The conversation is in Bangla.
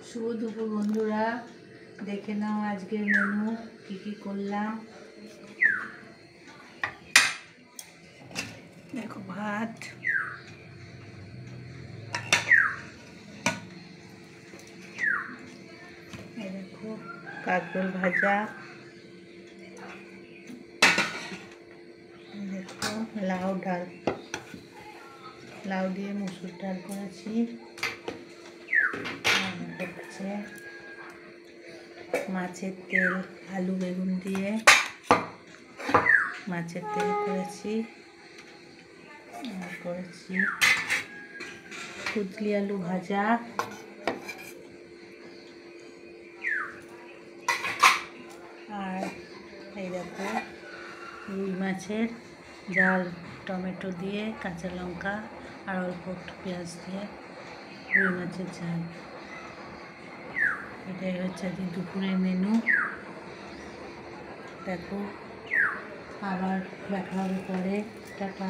শুভ দুপুর বন্ধুরা, দেখে নাও আজকের মেনু কি করলাম। দেখো ভাত, দেখো কাঁকরোল ভাজা, দেখো লাউ ডাল, লাউ দিয়ে মুসুর ডাল করেছি। হচ্ছে মাছের তেল, আলু বেগুন দিয়ে মাছের তেল করেছি। করেছি কুদলি আলু ভাজা, আর এই দেখো রুই মাছের ঝাল, টমেটো দিয়ে কাঁচা লঙ্কা আর অল্প একটু পেঁয়াজ দিয়ে রুই মাছের ঝাল। এটাই হচ্ছে আজকে দুপুরের মেনু। দেখো আবার দেখা হবে পরে। টাটা।